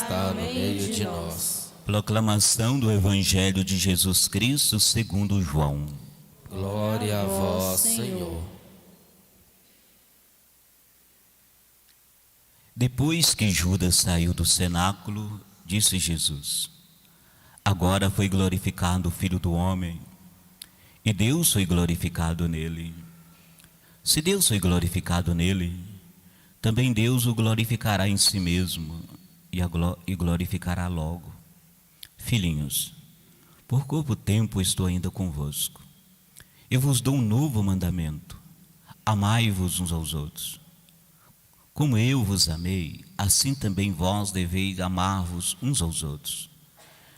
está no meio de nós. Proclamação do Evangelho de Jesus Cristo segundo João. Glória a vós, Senhor. Depois que Judas saiu do cenáculo, disse Jesus: agora foi glorificado o Filho do Homem, e Deus foi glorificado nele. Se Deus foi glorificado nele, também Deus o glorificará em si mesmo e glorificará logo. Filhinhos, por pouco tempo estou ainda convosco. Eu vos dou um novo mandamento: amai-vos uns aos outros. Como eu vos amei, assim também vós deveis amar-vos uns aos outros.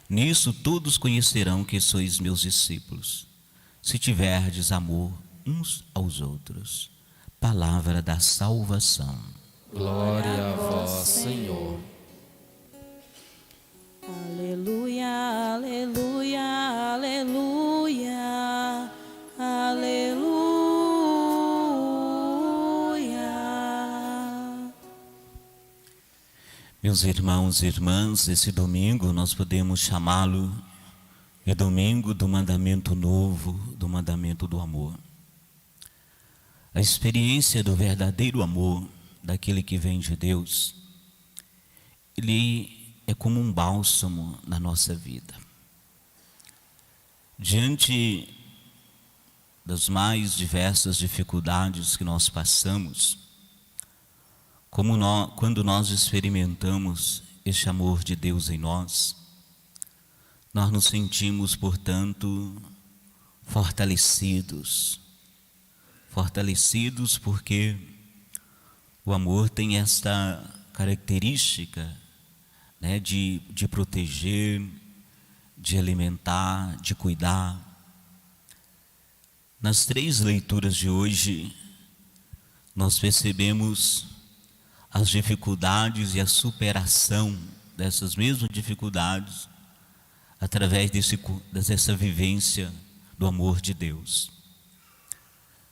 Nisso todos conhecerão que sois meus discípulos, se tiverdes amor uns aos outros. Palavra da salvação. Glória a vós, Senhor. Aleluia, aleluia, aleluia, aleluia. Meus irmãos e irmãs, esse domingo nós podemos chamá-lo de domingo do mandamento novo, do mandamento do amor. A experiência do verdadeiro amor, daquele que vem de Deus, ele é como um bálsamo na nossa vida. Diante das mais diversas dificuldades que nós passamos, quando nós experimentamos este amor de Deus em nós, nós nos sentimos, portanto, fortalecidos porque o amor tem esta característica, né, de proteger, de alimentar, de cuidar. Nas três leituras de hoje, nós percebemos as dificuldades e a superação dessas mesmas dificuldades através dessa vivência do amor de Deus.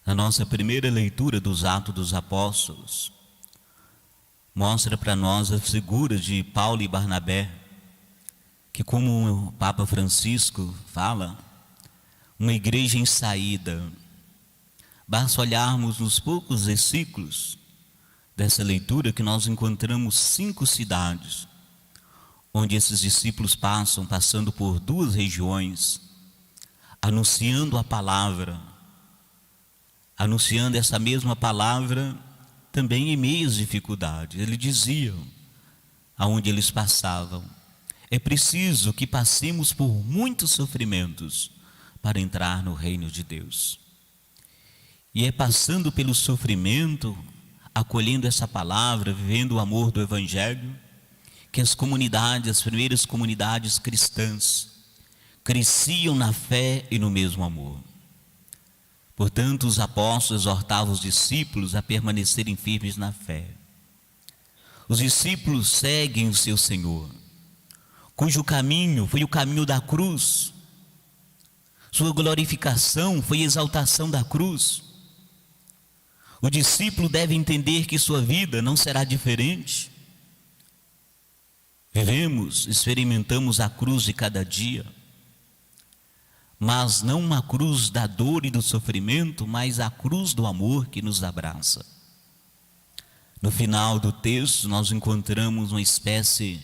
Na nossa primeira leitura dos Atos dos Apóstolos, mostra para nós a figura de Paulo e Barnabé, que, como o Papa Francisco fala, uma igreja em saída. Basta olharmos nos poucos versículos dessa leitura que nós encontramos 5 cidades, onde esses discípulos passando por 2 regiões, anunciando a palavra, anunciando essa mesma palavra também em meio às dificuldades. Eles diziam, aonde eles passavam, é preciso que passemos por muitos sofrimentos para entrar no reino de Deus. E é passando pelo sofrimento, acolhendo essa palavra, vivendo o amor do Evangelho, que as primeiras comunidades cristãs, cresciam na fé e no mesmo amor. Portanto, os apóstolos exortavam os discípulos a permanecerem firmes na fé. Os discípulos seguem o seu Senhor, cujo caminho foi o caminho da cruz. Sua glorificação foi a exaltação da cruz. O discípulo deve entender que sua vida não será diferente. Experimentamos a cruz de cada dia, mas não uma cruz da dor e do sofrimento, mas a cruz do amor que nos abraça. No final do texto, nós encontramos uma espécie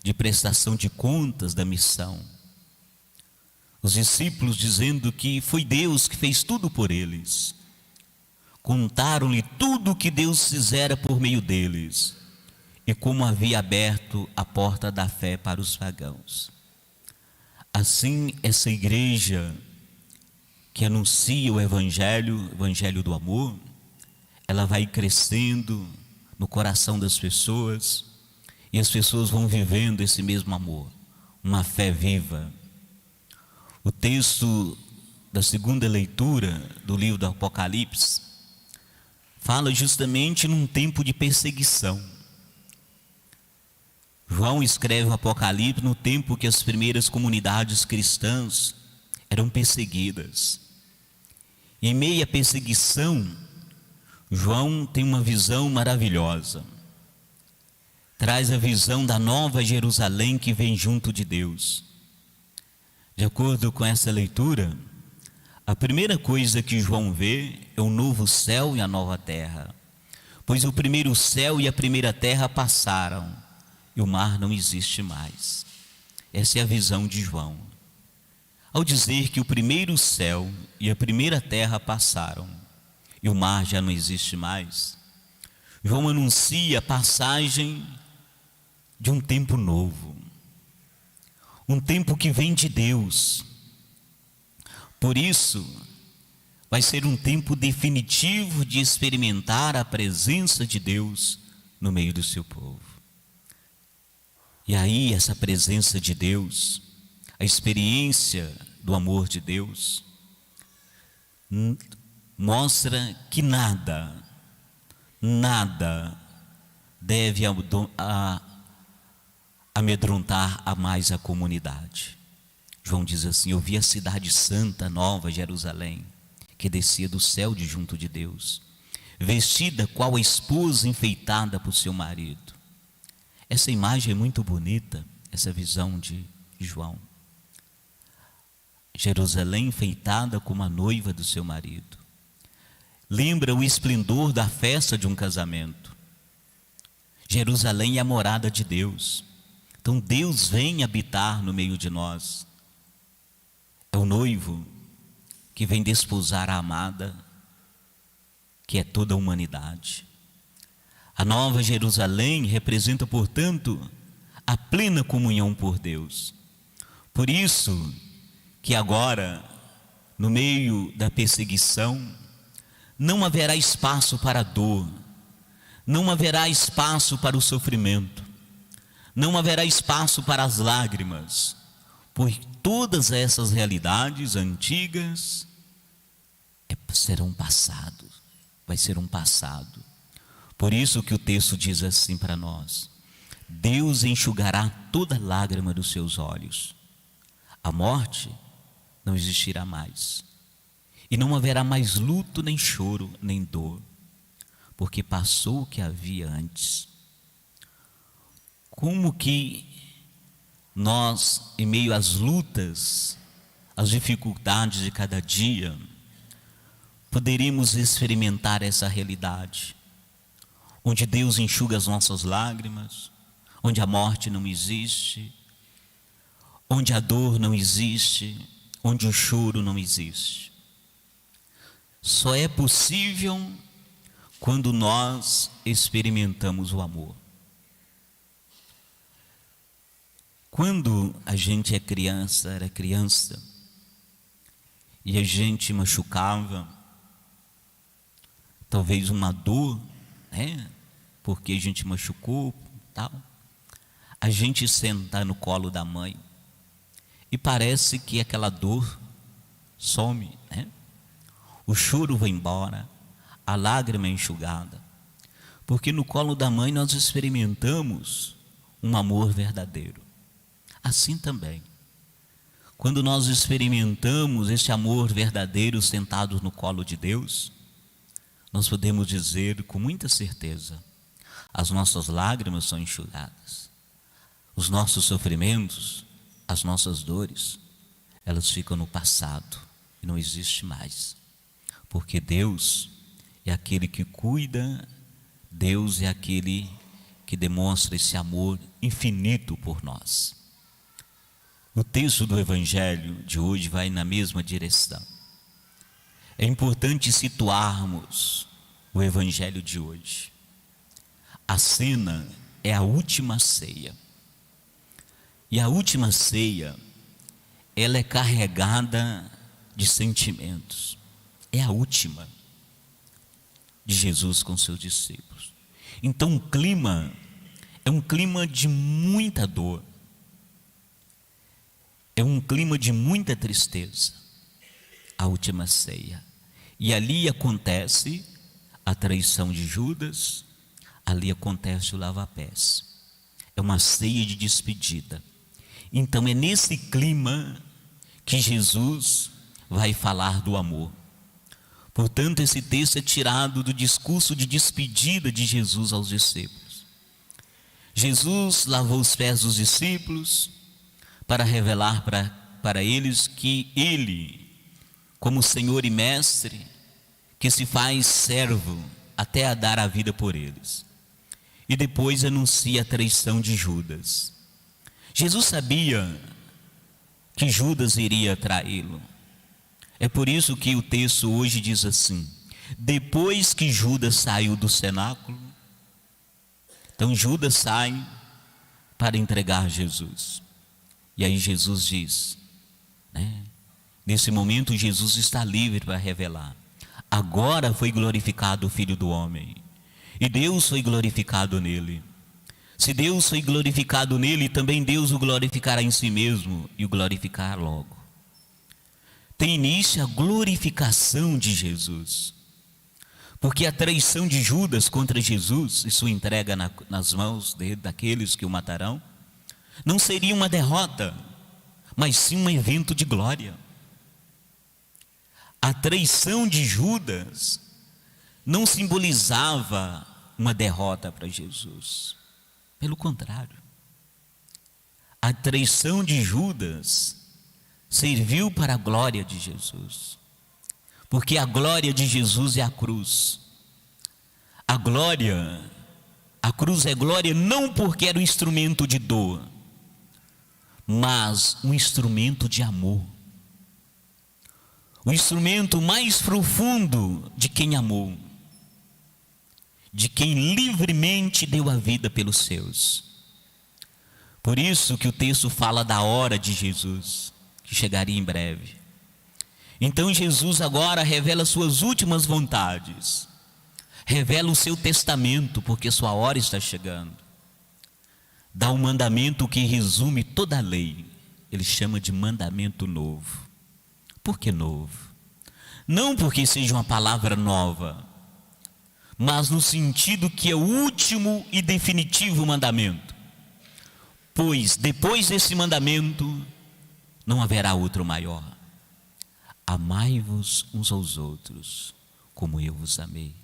de prestação de contas da missão. Os discípulos dizendo que foi Deus que fez tudo por eles. Contaram-lhe tudo o que Deus fizera por meio deles e como havia aberto a porta da fé para os pagãos. Assim, essa igreja que anuncia o Evangelho do amor, ela vai crescendo no coração das pessoas e as pessoas vão vivendo esse mesmo amor, uma fé viva. O texto da segunda leitura do livro do Apocalipse fala justamente num tempo de perseguição. João escreve o Apocalipse no tempo que as primeiras comunidades cristãs eram perseguidas. Em meio à perseguição, João tem uma visão maravilhosa. traz a visão da nova Jerusalém que vem junto de Deus. De acordo com essa leitura, a primeira coisa que João vê é o novo céu e a nova terra, pois o primeiro céu e a primeira terra passaram e o mar não existe mais. Essa é a visão de João. Ao dizer que o primeiro céu e a primeira terra passaram e o mar já não existe mais, João anuncia a passagem de um tempo novo, um tempo que vem de Deus. Por isso, vai ser um tempo definitivo de experimentar a presença de Deus no meio do seu povo. E aí, essa presença de Deus, a experiência do amor de Deus, mostra que nada deve amedrontar a mais a comunidade. João diz assim: eu vi a cidade santa, nova Jerusalém, que descia do céu de junto de Deus, vestida qual a esposa enfeitada por seu marido. Essa imagem é muito bonita, essa visão de João. Jerusalém enfeitada como a noiva do seu marido. Lembra o esplendor da festa de um casamento. Jerusalém é a morada de Deus. Então Deus vem habitar no meio de nós. É o noivo que vem desposar a amada, que é toda a humanidade. A nova Jerusalém representa, portanto, a plena comunhão por Deus. Por isso que agora, no meio da perseguição, não haverá espaço para a dor, não haverá espaço para o sofrimento, não haverá espaço para as lágrimas, pois todas essas realidades antigas serão passados, vai ser um passado. Por isso que o texto diz assim para nós: Deus enxugará toda lágrima dos seus olhos. A morte não existirá mais, e não haverá mais luto, nem choro, nem dor, porque passou o que havia antes. Como que nós, em meio às lutas, às dificuldades de cada dia, poderíamos experimentar essa realidade, onde Deus enxuga as nossas lágrimas, onde a morte não existe, onde a dor não existe, onde o choro não existe. Só é possível quando nós experimentamos o amor. Quando a gente era criança, e a gente machucava, talvez uma dor, porque a gente machucou, tal, a gente senta no colo da mãe e parece que aquela dor some, o choro vai embora, a lágrima é enxugada, porque no colo da mãe nós experimentamos um amor verdadeiro. Assim também, quando nós experimentamos esse amor verdadeiro sentados no colo de Deus, nós podemos dizer com muita certeza: as nossas lágrimas são enxugadas, os nossos sofrimentos, as nossas dores, elas ficam no passado e não existe mais, porque Deus é aquele que cuida, Deus é aquele que demonstra esse amor infinito por nós. O texto do Evangelho de hoje vai na mesma direção. É importante situarmos o Evangelho de hoje. A cena é a última ceia. E a última ceia, ela é carregada de sentimentos. É a última de Jesus com seus discípulos. Então o clima é um clima de muita dor. É um clima de muita tristeza, a última ceia. E ali acontece a traição de Judas, ali acontece o lava-pés. É uma ceia de despedida. Então é nesse clima que Jesus vai falar do amor. Portanto, esse texto é tirado do discurso de despedida de Jesus aos discípulos. Jesus lavou os pés dos discípulos para revelar para eles que Ele, como Senhor e Mestre, que se faz servo até a dar a vida por eles. E depois anuncia a traição de Judas. Jesus sabia que Judas iria traí-lo. É por isso que o texto hoje diz assim: depois que Judas saiu do cenáculo, então Judas sai para entregar Jesus. E aí Jesus diz, nesse momento Jesus está livre para revelar: agora foi glorificado o Filho do Homem, e Deus foi glorificado nele. Se Deus foi glorificado nele, também Deus o glorificará em si mesmo, e o glorificar logo. Tem início a glorificação de Jesus, porque a traição de Judas contra Jesus e sua entrega nas mãos daqueles que o matarão, não seria uma derrota, mas sim um evento de glória. A traição de Judas não simbolizava uma derrota para Jesus. Pelo contrário, a traição de Judas serviu para a glória de Jesus, porque a glória de Jesus é a cruz. A cruz é glória não porque era um instrumento de dor, mas um instrumento de amor. O instrumento mais profundo de quem amou, de quem livremente deu a vida pelos seus. Por isso que o texto fala da hora de Jesus, que chegaria em breve. Então Jesus agora revela suas últimas vontades, revela o seu testamento, porque sua hora está chegando. Dá um mandamento que resume toda a lei, ele chama de mandamento novo. Por que novo? Não porque seja uma palavra nova, mas no sentido que é o último e definitivo mandamento. Pois depois desse mandamento não haverá outro maior: amai-vos uns aos outros como eu vos amei.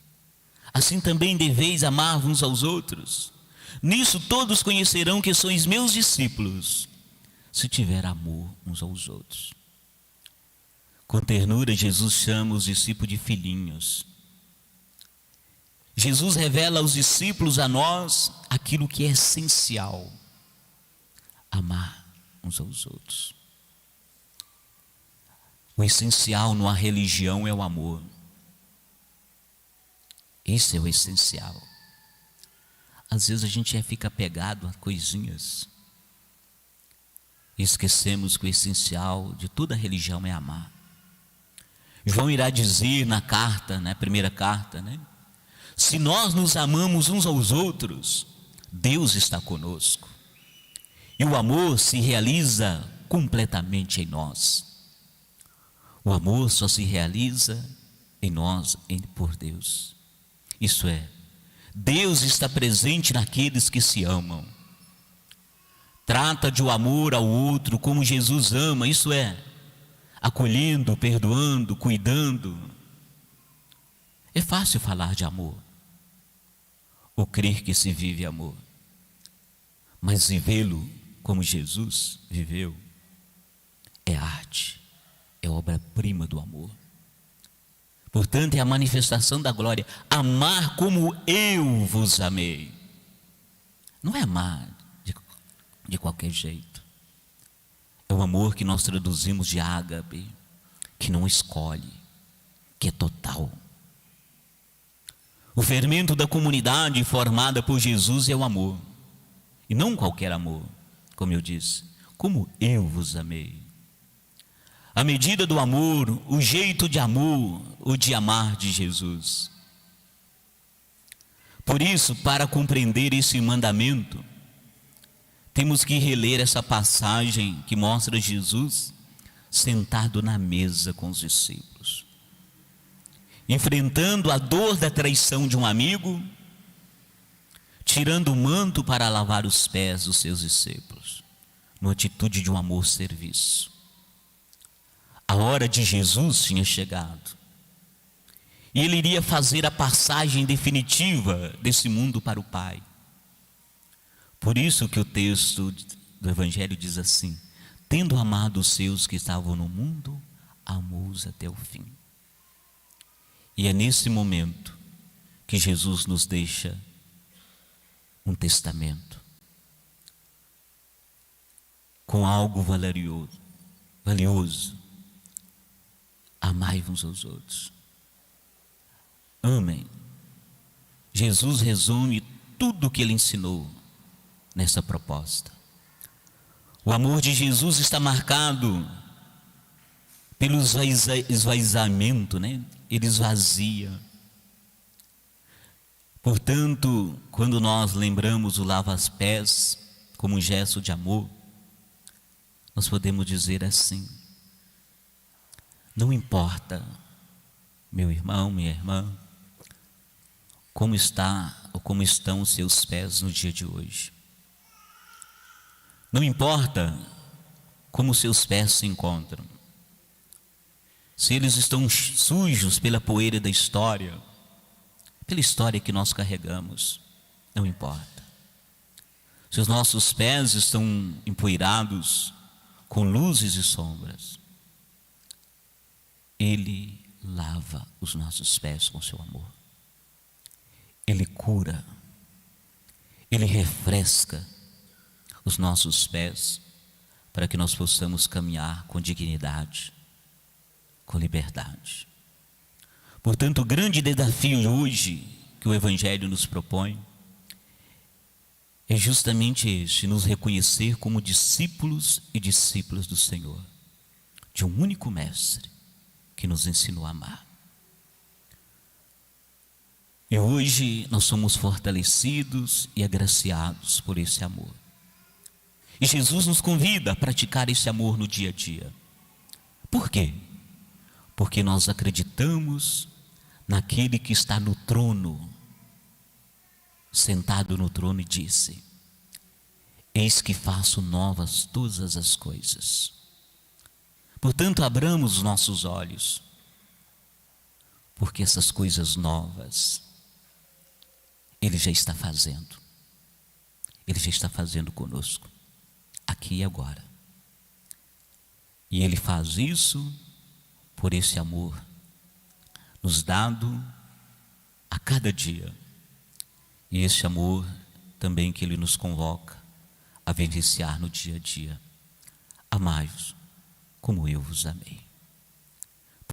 Assim também deveis amar uns aos outros. Nisso todos conhecerão que sois meus discípulos, se tiver amor uns aos outros. Com ternura Jesus chama os discípulos de filhinhos. Jesus revela aos discípulos, a nós, aquilo que é essencial: amar uns aos outros. O essencial numa religião é o amor. Esse é o essencial. Às vezes a gente fica apegado a coisinhas e esquecemos que o essencial de toda religião é amar. João irá dizer na carta, na primeira carta, se nós nos amamos uns aos outros, Deus está conosco. E o amor se realiza completamente em nós. O amor só se realiza em nós, por Deus. Isso é, Deus está presente naqueles que se amam. Trata de o amor ao outro como Jesus ama, isso é, acolhendo, perdoando, cuidando. É fácil falar de amor, ou crer que se vive amor, mas vivê-lo como Jesus viveu é arte, é obra-prima do amor. Portanto, é a manifestação da glória. Amar como eu vos amei. Não é amar de qualquer jeito. É o amor que nós traduzimos de ágape, que não escolhe, que é total. O fermento da comunidade formada por Jesus é o amor. E não qualquer amor, como eu disse. Como eu vos amei. A medida do amor, o jeito de amor, o de amar de Jesus. Por isso, para compreender esse mandamento, temos que reler essa passagem que mostra Jesus sentado na mesa com os discípulos, enfrentando a dor da traição de um amigo, tirando o manto para lavar os pés dos seus discípulos, numa atitude de um amor-serviço. A hora de Jesus tinha chegado, e ele iria fazer a passagem definitiva desse mundo para o Pai. Por isso que o texto do Evangelho diz assim: tendo amado os seus que estavam no mundo, amou-os até o fim. E é nesse momento que Jesus nos deixa um testamento com algo valioso. Amai uns aos outros. Amém. Jesus resume tudo o que ele ensinou nessa proposta. O amor de Jesus está marcado pelo esvaziamento, né? Ele esvazia. Portanto, quando nós lembramos o lava-pés como um gesto de amor, nós podemos dizer assim: não importa, meu irmão, minha irmã, como está ou como estão os seus pés no dia de hoje. Não importa como os seus pés se encontram. Se eles estão sujos pela poeira da história, pela história que nós carregamos, não importa. Se os nossos pés estão empoeirados com luzes e sombras, Ele lava os nossos pés com seu amor. Ele cura, Ele refresca os nossos pés para que nós possamos caminhar com dignidade, com liberdade. Portanto, o grande desafio hoje que o Evangelho nos propõe é justamente este: nos reconhecer como discípulos e discípulas do Senhor, de um único Mestre que nos ensinou a amar. E hoje nós somos fortalecidos e agraciados por esse amor. E Jesus nos convida a praticar esse amor no dia a dia. Por quê? Porque nós acreditamos naquele que está no trono, sentado no trono, e disse: eis que faço novas todas as coisas. Portanto, abramos os nossos olhos, porque essas coisas novas Ele já está fazendo. Ele já está fazendo conosco, aqui e agora. E Ele faz isso por esse amor nos dado a cada dia. E esse amor também que Ele nos convoca a vivenciar no dia a dia. Amai-vos como eu vos amei.